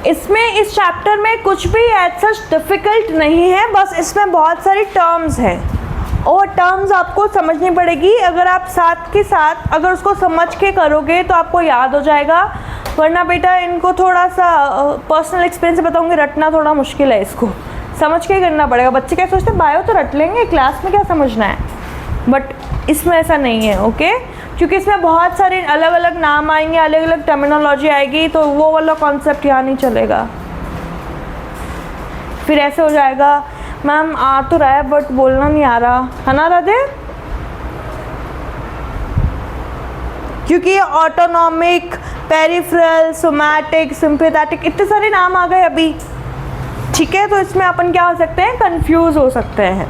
Speaker 1: इसमें इस चैप्टर में कुछ भी एज सच डिफ़िकल्ट नहीं है, बस इसमें बहुत सारी टर्म्स हैं और टर्म्स आपको समझनी पड़ेगी। अगर आप साथ के साथ अगर उसको समझ के करोगे तो आपको याद हो जाएगा, वरना बेटा इनको थोड़ा सा पर्सनल एक्सपीरियंस से बताऊंगी, रटना थोड़ा मुश्किल है, इसको समझ के करना पड़ेगा। बच्चे क्या सोचते हैं बायो तो रट लेंगे, क्लास में क्या समझना है, बट इसमें ऐसा नहीं है, ओके। क्योंकि इसमें बहुत सारे अलग अलग नाम आएंगे, अलग अलग टर्मिनोलॉजी आएगी, तो वो वाला कॉन्सेप्ट यहाँ नहीं चलेगा। फिर ऐसे हो जाएगा, मैम आ तो रहा है बट बोलना नहीं आ रहा है ना राधे, क्योंकि ये ऑटोनॉमिक, पेरिफेरल, सोमैटिक, सिम्पैथेटिक, इतने सारे नाम आ गए अभी, ठीक है। तो इसमें अपन क्या हो सकते हैं, कंफ्यूज हो सकते हैं।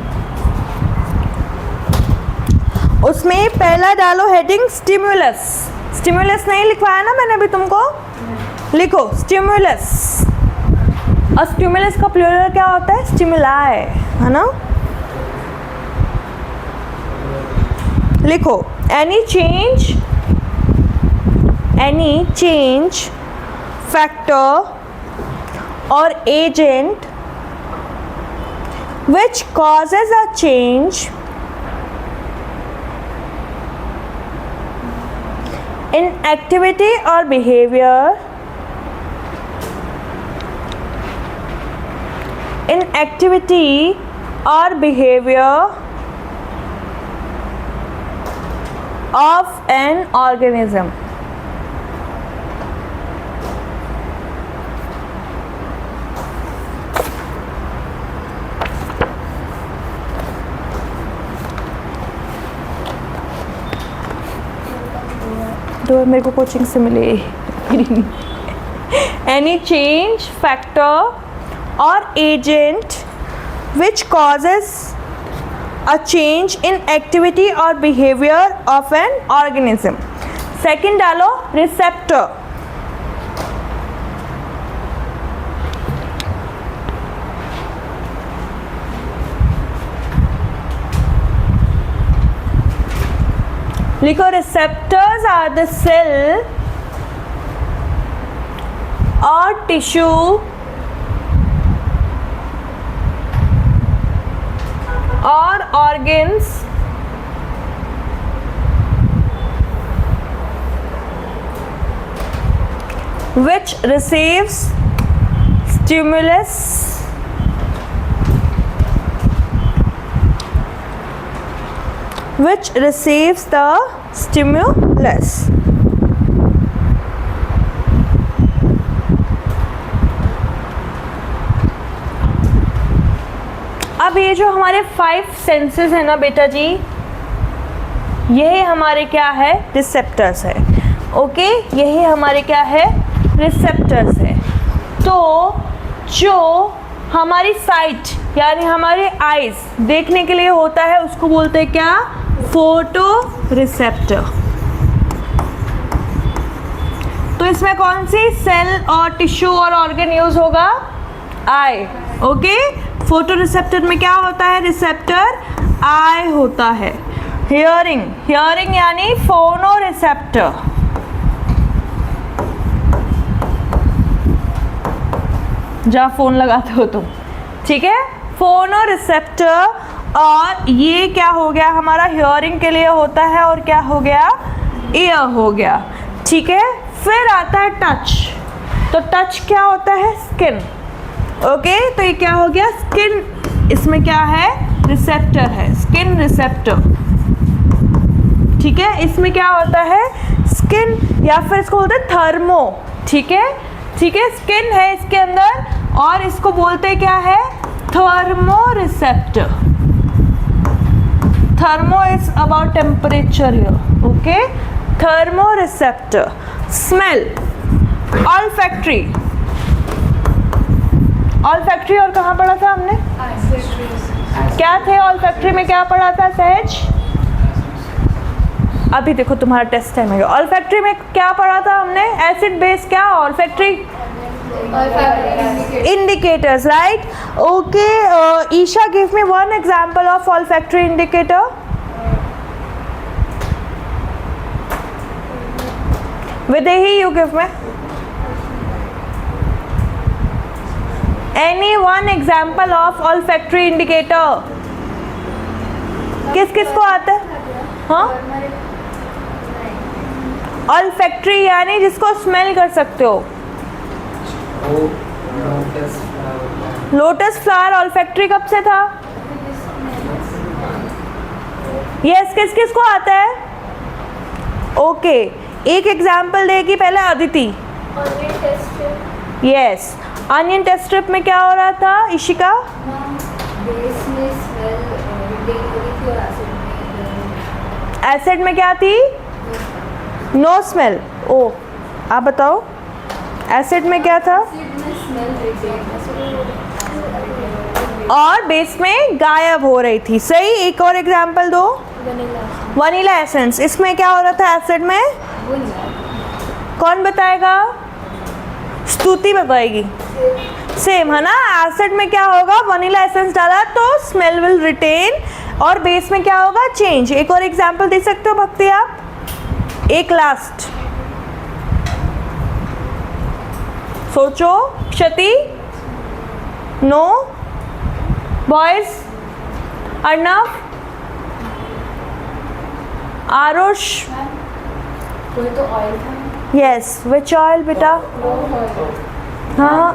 Speaker 1: उसमें पहला डालो हेडिंग स्टिमुलस, स्टिमुलस नहीं लिखवाया ना मैंने अभी तुमको, लिखो स्टिमुलस। और स्टिमुलस का प्लूरल क्या होता है, स्टिमुलाई, है ना। लिखो any change factor or agent which causes a change in activity or behavior of an organism. तो मेरे को कोचिंग से मिले एनी चेंज फैक्टर और agent which causes a change in activity or behavior of an organism. Second डालो receptor. लिखो receptors are the cell or tissue or organs which receives stimulus the stimulus. अब ये जो हमारे 5 सेंसेस है ना बेटा जी, यही हमारे क्या है, रिसेप्टर्स है. ओके, यही हमारे क्या है, रिसेप्टर्स है. तो जो हमारी साइट यानी हमारे आइज देखने के लिए होता है उसको बोलते हैं क्या, फोटो रिसेप्टर. तो इसमें कौन सी सेल और टिश्यू और ऑर्गन यूज होगा, आई. ओके, फोटो रिसेप्टर में क्या होता है, रिसेप्टर आई होता है. हियरिंग, हियरिंग यानी फोनो रिसेप्टर. जहाँ फोन लगाते हो तुम, ठीक है, फोनो रिसेप्टर. और ये क्या हो गया हमारा, हियरिंग के लिए होता है और क्या हो गया, ईयर हो गया. ठीक है, फिर आता है टच. तो टच क्या होता है, स्किन. ओके, तो ये क्या हो गया, स्किन. इसमें क्या है, रिसेप्टर है, स्किन रिसेप्टर. ठीक है, इसमें क्या होता है, स्किन, या फिर इसको बोलते हैं थर्मो. ठीक है, ठीक है, स्किन है इसके अंदर और इसको बोलते क्या है, thermo receptor. Thermo is about temperature here. Okay, thermo receptor. Smell, olfactory. Olfactory और कहाँ पढ़ा था हमने, क्या थे ऑल्फैक्टरी में, क्या पढ़ा था सहज, अभी देखो तुम्हारा टेस्ट टाइम है. ऑल्फैक्टरी में क्या पढ़ा था हमने, एसिड बेस क्या, olfactory indicators, right? Okay, Isha, give me one example of olfactory indicator. Videhi, you give me any one example of olfactory indicator. किस किस को आता है, हाँ, olfactory यानी जिसको स्मेल कर सकते हो. लोटस फ्लावर ऑल्फैक्टरी कब से था, यस, किस किस को आता है. ओके, एक एग्जाम्पल देगी पहले Aditi. Yes, onion test strip में क्या हो रहा था इशिका, एसिड में क्या थी, नो स्मेल. ओ, आप बताओ एसिड में क्या था, और बेस में गायब हो रही थी. सही, एक और एग्जांपल दो. वनीला एसेंस, इसमें क्या हो रहा था एसिड में, कौन बताएगा, स्तुति बताएगी. सेम है ना, एसिड में क्या होगा, वनीला एसेंस डाला तो स्मेल विल रिटेन और बेस में क्या होगा, चेंज. एक और एग्जांपल दे सकते हो भक्ति आप, एक लास्ट सोचो. क्षति, नो, बॉयज, अर्णव, आरुष,
Speaker 3: कोई तो ऑयल था.
Speaker 1: यस, विच ऑयल बेटा, हाँ,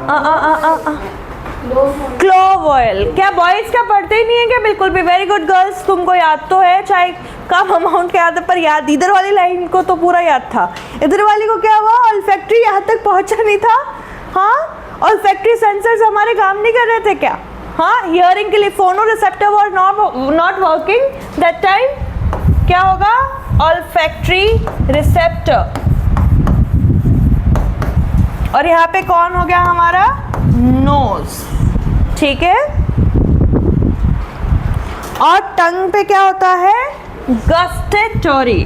Speaker 1: क्लोव ऑयल. क्या बॉयज क्या पढ़ते ही नहीं है क्या, बिल्कुल भी. वेरी गुड गर्ल्स, तुमको याद तो है, चाहे कम अमाउंट के याद है पर याद. इधर वाली लाइन को तो पूरा याद था, इधर वाली को क्या हुआ, ऑल्फैक्टरी यहाँ तक पहुँचा नहीं था. हाँ, ऑल्फैक्टरी सेंसर्स हमारे काम नहीं कर रहे थे क्या, हाँ, हियरिंग के लिए फोनो receptor was not working that time. क्या होगा, ऑल्फैक्टरी रिसेप्टर. और यहाँ पे कौन हो गया हमारा? नोज, ठीक है। और टंग पे क्या होता है? गस्टेटरी,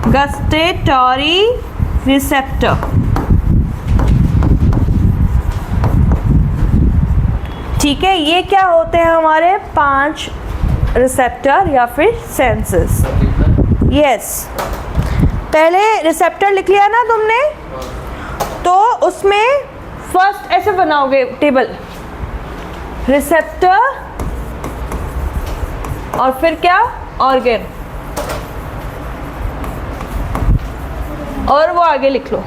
Speaker 1: गस्टेटरी रिसेप्टर, ठीक है। ये क्या होते हैं हमारे? 5 रिसेप्टर या फिर सेंसेस। यस, पहले रिसेप्टर लिख लिया ना तुमने, तो उसमें फर्स्ट ऐसे बनाओगे टेबल, रिसेप्टर और फिर क्या? ऑर्गन, और वो आगे लिख लो,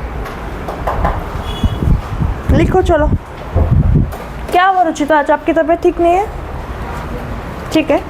Speaker 1: लिखो चलो। क्या हुआ रुचिता, आज आपकी तबीयत ठीक नहीं है? ठीक है,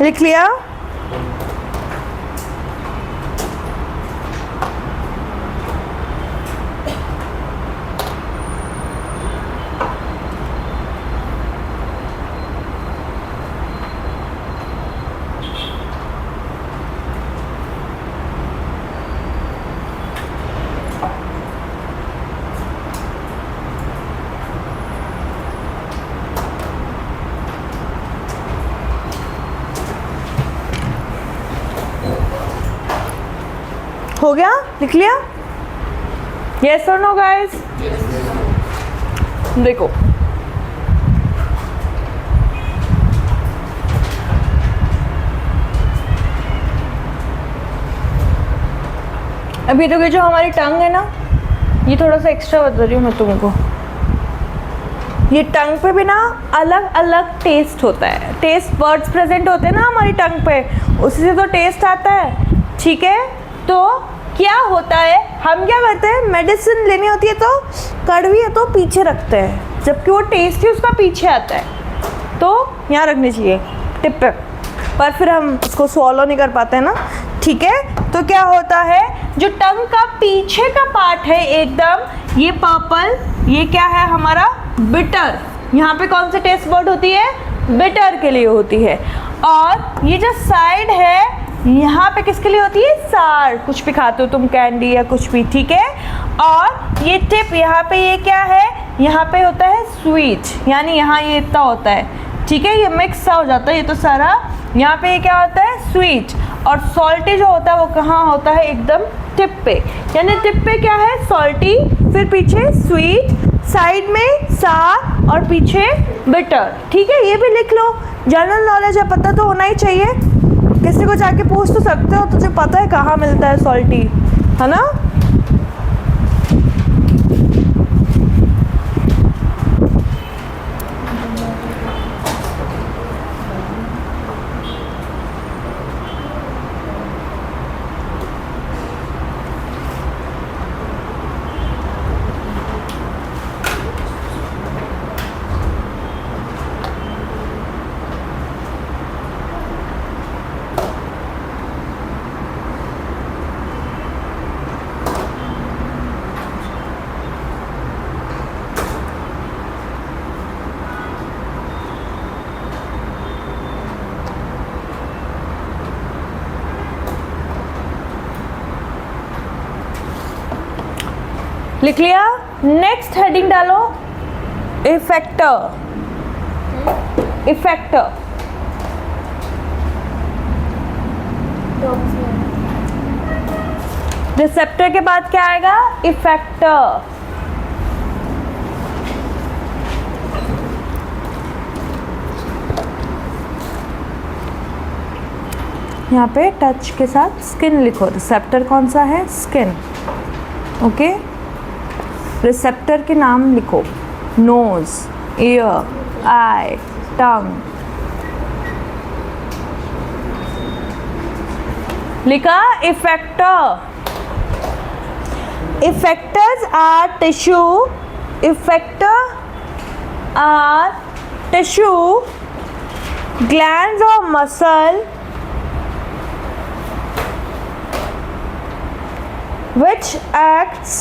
Speaker 1: लिख लिया? हो गया? लिख लिया? यस और नो गाइस? देखो, अभी तो ये जो हमारी टंग है ना, ये थोड़ा सा एक्स्ट्रा बता रही हूँ मैं तुमको। ये टंग पे भी ना अलग अलग टेस्ट होता है, टेस्ट वर्ड्स प्रेजेंट होते हैं ना हमारी टंग पे, उसी से तो टेस्ट आता है, ठीक है। तो क्या होता है, हम क्या करते हैं, मेडिसिन लेनी होती है तो कड़वी है तो पीछे रखते हैं, जबकि वो टेस्ट ही उसका पीछे आता है, तो यहाँ रखनी चाहिए टिप पे, पर फिर हम उसको स्वॉलो नहीं कर पाते हैं ना, ठीक है। तो क्या होता है, जो टंग का पीछे का पार्ट है एकदम, ये पर्पल, ये क्या है हमारा? बिटर। यहाँ पे कौन सी टेस्ट वर्ड होती है? बिटर के लिए होती है। और ये जो साइड है यहाँ पे किसके लिए होती है? सार, कुछ भी खाते हो तुम, कैंडी या कुछ भी, ठीक है। और ये टिप यहाँ पे, ये क्या है? यहाँ पे होता है स्वीट, यानी यहाँ ये इतना होता है, ठीक है। ये मिक्स सा हो जाता है ये तो सारा। यहाँ पे ये क्या होता है? स्वीट। और सॉल्टी जो होता है वो कहाँ होता है? एकदम टिप पे, यानी टिप पे क्या है? सॉल्टी, फिर पीछे स्वीट, साइड में सार और पीछे बिटर, ठीक है। ये भी लिख लो, जनरल नॉलेज है, पता तो होना ही चाहिए। किसी को जाके पूछ तो सकते हो, तुझे पता है कहाँ मिलता है सॉल्टी, है ना? लिख लिया? नेक्स्ट हेडिंग डालो, इफेक्टर। इफेक्टर,
Speaker 3: डॉग्स में
Speaker 1: रिसेप्टर के बाद क्या आएगा? इफेक्टर। यहाँ पे टच के साथ स्किन लिखो। रिसेप्टर कौन सा है? स्किन। ओके, रिसेप्टर के नाम लिखो। नोज, ईयर, आई, टंग। लिखा effector. Effectors are tissue. Effector are tissue, glands or muscle which acts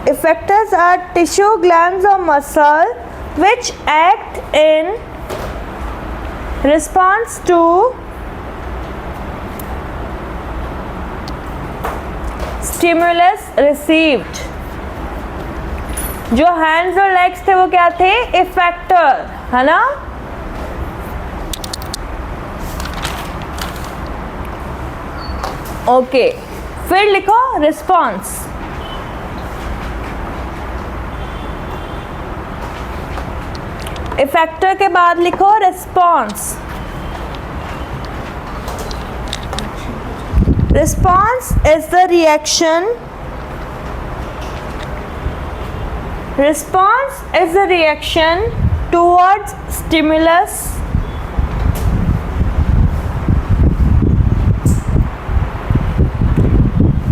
Speaker 1: Effectors are tissue, glands or muscle which act in response to stimulus received. जो हैंड्स और लेग्स थे वो क्या थे? इफेक्टर, है ना? ओके, फिर लिखो रिस्पॉन्स। इफेक्टर के बाद लिखो response. Response is the reaction. Response is the reaction towards stimulus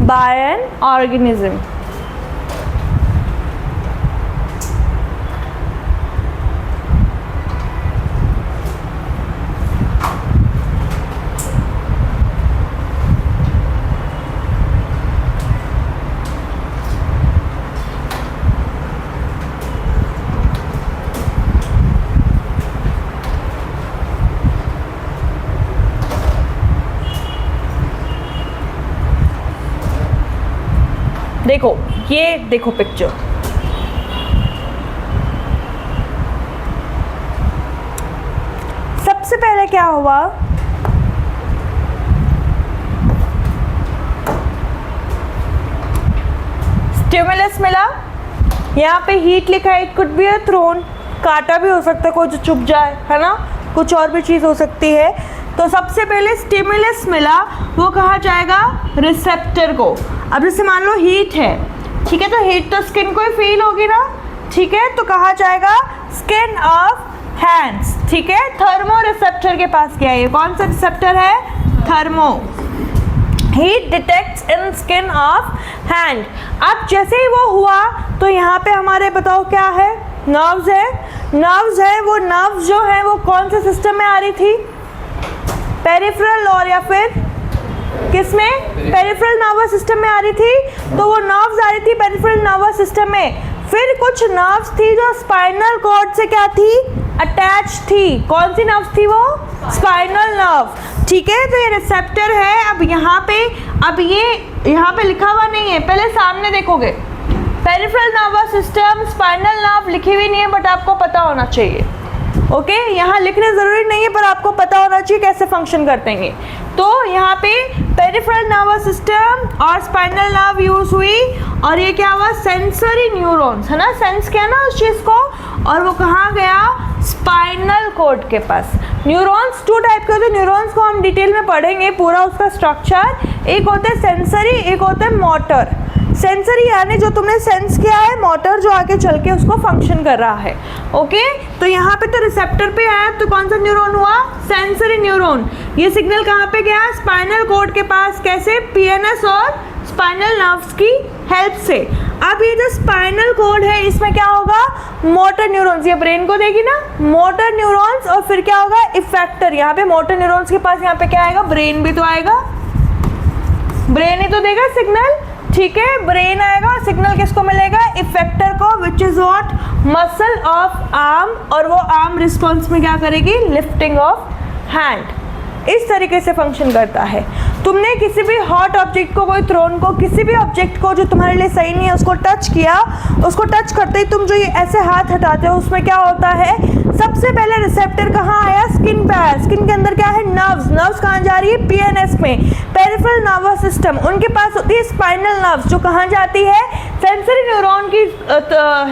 Speaker 1: by an organism. देखो, ये देखो पिक्चर। सबसे पहले क्या हुआ? स्टिमुलस मिला, यहाँ पे हीट लिखा है, it could be a thorn, कांटा भी हो सकता है कोई जो चुभ जाए, है ना? कुछ और भी चीज़ हो सकती है। तो सबसे पहले स्टिमुलस मिला, वो कहा जाएगा रिसेप्टर को। अब जैसे मान लो हीट है, ठीक है, तो हीट तो स्किन को ही फील होगी ना, ठीक है, तो कहा जाएगा स्किन ऑफ हैंड्स, ठीक है। थर्मो रिसेप्टर के पास क्या है? ये कौन सा रिसेप्टर है? Thermo. Heat detects in skin of hand. अब जैसे ही वो हुआ तो यहाँ पे हमारे बताओ क्या है? नर्व्स है। नर्व्स है, वो नर्व्स जो है वो कौन से सिस्टम में आ रही थी? पेरिफेरल, और या फिर किसमें? पेरिफेरल नर्वस सिस्टम में आ रही थी। तो वो नर्व्स आ रही थी पेरिफेरल नर्वस सिस्टम में। फिर कुछ नर्व्स थी जो स्पाइनल कॉर्ड से क्या थी? अटैच थी। कौन सी नर्व्स थी वो? स्पाइनल नर्व, ठीक है। तो ये रिसेप्टर है। अब यहाँ पे, अब ये यहाँ पे लिखा हुआ नहीं है, पहले सामने देखोगे। Peripheral nervous system, spinal nerve लिखी हुई नहीं है, बट आपको पता होना चाहिए। ओके, यहाँ लिखने ज़रूरी नहीं है, पर आपको पता होना चाहिए कैसे फंक्शन करते हैं। तो यहाँ पे पेरिफेरल नर्वस सिस्टम और स्पाइनल नर्व यूज हुई, और ये क्या हुआ? सेंसरी न्यूरॉन्स, है ना? सेंस किया ना उस चीज़ को, और वो कहाँ गया? स्पाइनल कॉर्ड के पास। न्यूरॉन्स टू टाइप के होते हैं। न्यूरॉन्स को हम डिटेल में पढ़ेंगे, पूरा उसका स्ट्रक्चर। एक होता है सेंसरी, एक होता है मोटर। सेंसरी यानी जो तुमने सेंस किया है, मोटर जो आगे चल के उसको फंक्शन कर रहा है। ओके, तो यहाँ पे तो रिसेप्टर पे आया, तो कौन सा न्यूरॉन हुआ? Sensory neuron. ये सिग्नल कहाँ पे गया? स्पाइनल कॉर्ड के पास। कैसे? पीएनएस और स्पाइनल नर्व्स की हेल्प से। अब ये जो स्पाइनल कॉर्ड है, इसमें क्या होगा? मोटर न्यूरॉन्स, ये ब्रेन को देगी ना, मोटर न्यूरॉन्स। और फिर क्या होगा? इफेक्टर। यहाँ पे मोटर न्यूरॉन्स के पास यहाँ पे क्या आएगा? ब्रेन भी तो आएगा। ब्रेन ही तो देगा सिग्नल, ठीक है। ब्रेन आएगा और सिग्नल किसको मिलेगा? इफेक्टर को, which is what? Muscle of arm. और वो आर्म रिस्पॉन्स में क्या करेगी? Lifting of hand. इस तरीके से फंक्शन करता है। तुमने किसी भी हॉट ऑब्जेक्ट को, कोई थ्रोन को, किसी भी ऑब्जेक्ट को जो तुम्हारे लिए सही नहीं है उसको टच किया, उसको टच करते ही तुम जो ये ऐसे हाथ हटाते हो उसमें क्या होता है, सबसे पहले रिसेप्टर कहाँ आया, स्किन पे आया। स्किन के अंदर क्या है, नर्व्स। नर्व्स कहाँ जा रही है, पीएनएस में, पेरिफेरल नर्वस सिस्टम। उनके पास होती है स्पाइनल नर्व्स जो कहाँ जाती है, सेंसरी न्यूरॉन की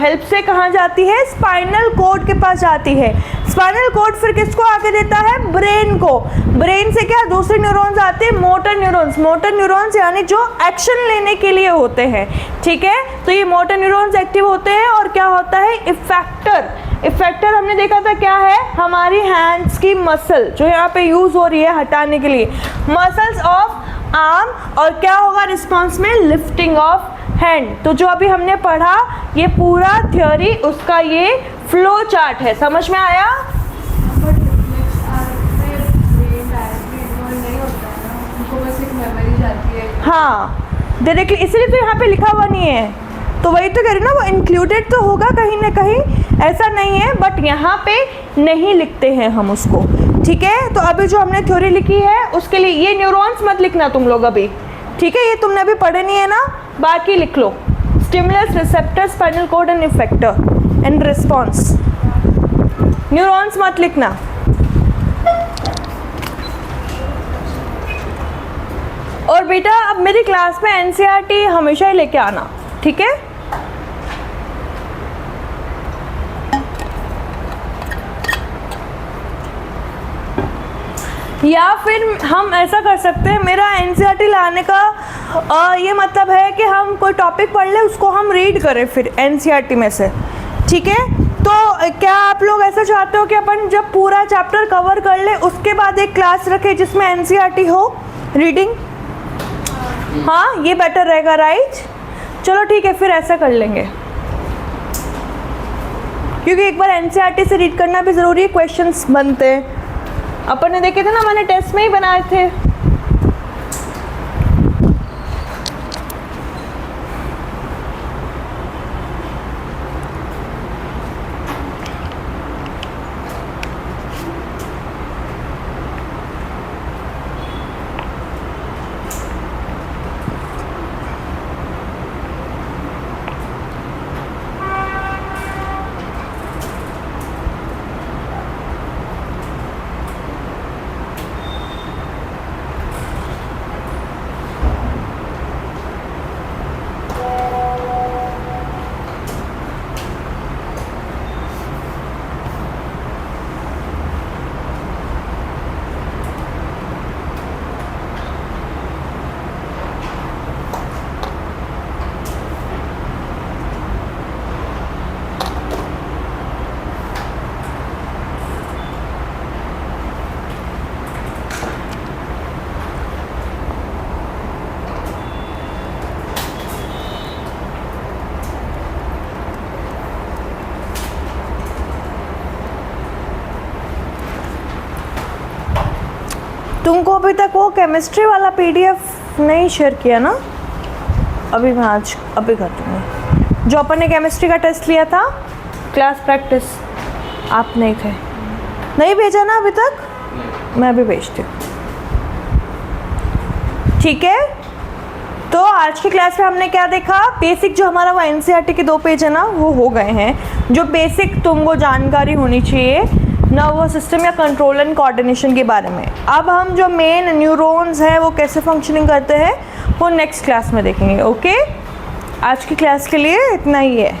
Speaker 1: हेल्प से कहाँ जाती है, स्पाइनल कॉर्ड के पास जाती है। स्पाइनल कॉर्ड फिर किसको आके देता है, ब्रेन को। ब्रेन से क्या दूसरे न्यूरॉन्स आते हैं, मोटर न्यूरॉन्स। मोटर न्यूरॉन्स यानी जो एक्शन लेने के लिए होते हैं, ठीक है। तो ये मोटर न्यूरॉन्स एक्टिव होते हैं और क्या होता है, इफेक्टर। इफेक्टर हमने देखा था क्या है, हमारी हैंड्स की मसल जो यहाँ पे यूज हो रही है हटाने के लिए, मसल्स ऑफ आर्म, और क्या होगा रिस्पॉन्स में, लिफ्टिंग ऑफ हैंड। तो जो अभी हमने पढ़ा ये पूरा थ्योरी, उसका ये फ्लो चार्ट है, समझ में आया। हाँ डायरेक्टली, इसलिए तो यहाँ पे लिखा हुआ नहीं है, तो वही तो कह रही ना, वो इंक्लूडेड तो होगा कहीं ना कहीं, ऐसा नहीं है, बट यहाँ पे नहीं लिखते हैं हम उसको, ठीक है। तो अभी जो हमने थ्योरी लिखी है उसके लिए ये न्यूरॉन्स मत लिखना तुम लोग अभी, ठीक है, ये तुमने अभी पढ़े नहीं है ना, बाकी लिख लो, stimulus, receptor, spinal cord and effector and response. Neurons मत लिखना। और बेटा अब मेरी क्लास में एनसीईआरटी हमेशा ही लेके आना, ठीक है। या फिर हम ऐसा कर सकते हैं, मेरा एनसीईआरटी लाने का ये मतलब है कि हम कोई टॉपिक पढ़ ले उसको हम रीड करें फिर एनसीईआरटी में से, ठीक है। तो क्या आप लोग ऐसा चाहते हो कि अपन जब पूरा चैप्टर कवर कर ले उसके बाद एक क्लास रखें जिसमें एनसीईआरटी हो, रीडिंग? हाँ ये बेटर रहेगा, राइट। चलो ठीक है, फिर ऐसा कर लेंगे, क्योंकि एक बार एनसीईआरटी से रीड करना भी ज़रूरी है, क्वेश्चंस बनते हैं, अपन ने देखे थे ना, मैंने टेस्ट में ही बनाए थे। तुमको अभी तक वो केमिस्ट्री वाला पीडीएफ नहीं शेयर किया ना? अभी मैं आज अभी कर दूँगी। जो अपन ने केमिस्ट्री का टेस्ट लिया था, क्लास प्रैक्टिस, आप नहीं थे, नहीं भेजा ना अभी तक? मैं अभी भेजती हूँ, ठीक है। तो आज की क्लास में हमने क्या देखा, बेसिक जो हमारा वो एनसीईआरटी के 2 पेज है ना, वो हो गए हैं, जो बेसिक तुमको जानकारी होनी चाहिए नर्वस सिस्टम या कंट्रोल एंड कोऑर्डिनेशन के बारे में। अब हम जो मेन न्यूरॉन्स हैं वो कैसे फंक्शनिंग करते हैं वो नेक्स्ट क्लास में देखेंगे, ओके। आज की क्लास के लिए इतना ही है।